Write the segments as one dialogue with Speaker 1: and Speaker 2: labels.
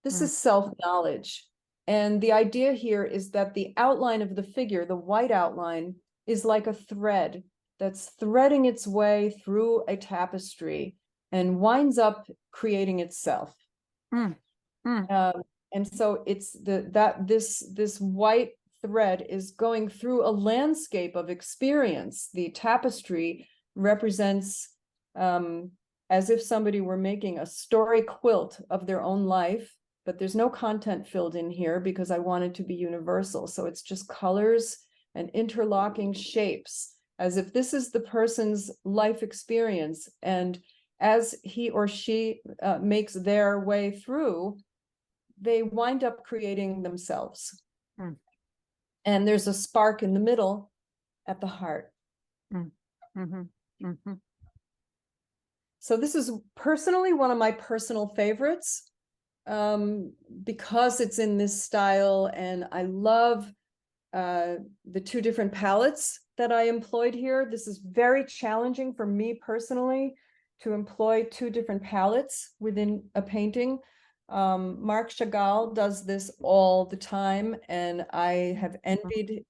Speaker 1: This is self-knowledge. And the idea here is that the outline of the figure, the white outline, is like a thread that's threading its way through a tapestry and winds up creating itself. And so it's this white thread is going through a landscape of experience. The tapestry represents as if somebody were making a story quilt of their own life, but there's no content filled in here because I want it to be universal. So it's just colors and interlocking shapes, as if this is the person's life experience. And as he or she makes their way through, they wind up creating themselves. And there's a spark in the middle at the heart. So this is personally one of my personal favorites because it's in this style, and I love the two different palettes that I employed here. This is very challenging for me personally to employ two different palettes within a painting. Marc Chagall does this all the time, and I have envied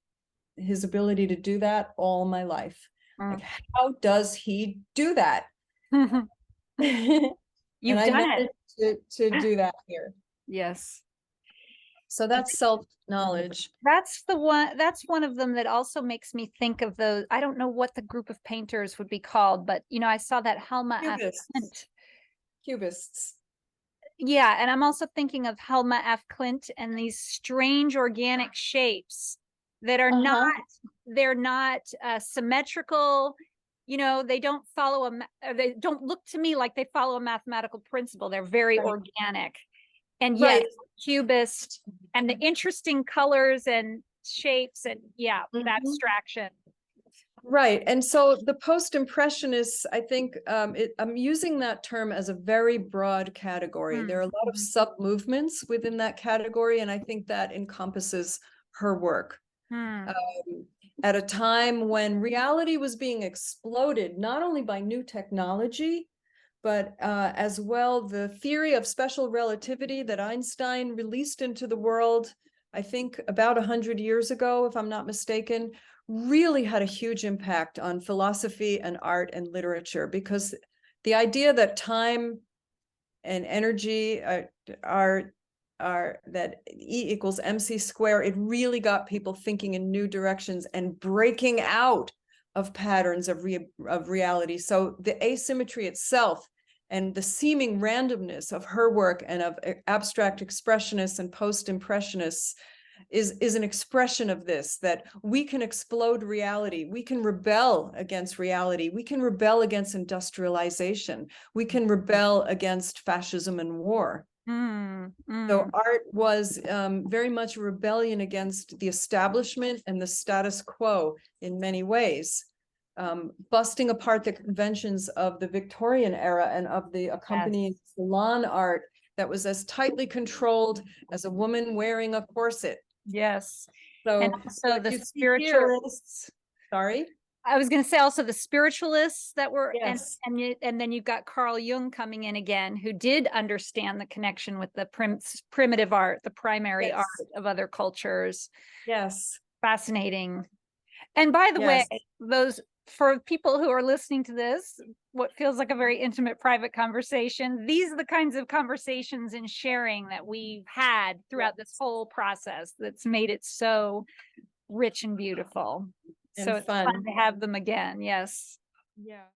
Speaker 1: his ability to do that all my life. Like, how does he do that?
Speaker 2: You've
Speaker 1: and
Speaker 2: done
Speaker 1: it to do that here.
Speaker 2: Yes.
Speaker 1: So that's self-knowledge.
Speaker 2: That's the one. That's one of them that also makes me think of those. I don't know what the group of painters would be called, but you know, I saw that Helma F. Clint.
Speaker 1: Cubists.
Speaker 2: Yeah, and I'm also thinking of Helma F. Clint and these strange organic shapes that are they're not symmetrical. You know, they don't follow they don't look to me like they follow a mathematical principle. They're very organic. And yet cubist and the interesting colors and shapes and the abstraction.
Speaker 1: Right. And so the post-impressionists, I think I'm using that term as a very broad category. There are a lot of sub-movements within that category, and I think that encompasses her work. At a time when reality was being exploded, not only by new technology, but as well the theory of special relativity that Einstein released into the world, I think about 100 years ago, if I'm not mistaken, really had a huge impact on philosophy and art and literature, because the idea that time and energy are that E equals mc squared, it really got people thinking in new directions and breaking out of patterns of reality. So the asymmetry itself and the seeming randomness of her work and of abstract expressionists and post-impressionists is an expression of this, that we can explode reality, we can rebel against reality, we can rebel against industrialization, we can rebel against fascism and war. So art was very much a rebellion against the establishment and the status quo in many ways, busting apart the conventions of the Victorian era and of the accompanying salon art that was as tightly controlled as a woman wearing a corset.
Speaker 2: Yes.
Speaker 1: So,
Speaker 2: and also the
Speaker 1: spiritualists. Sorry?
Speaker 2: I was going to say also the spiritualists that were, and then you've got Carl Jung coming in again, who did understand the connection with the primitive art, the primary art of other cultures.
Speaker 1: Yes.
Speaker 2: Fascinating. And by the way, those, for people who are listening to this, what feels like a very intimate, private conversation, these are the kinds of conversations and sharing that we've had throughout this whole process that's made it so rich and beautiful. And so it's fun to have them again. Yes.
Speaker 1: Yeah.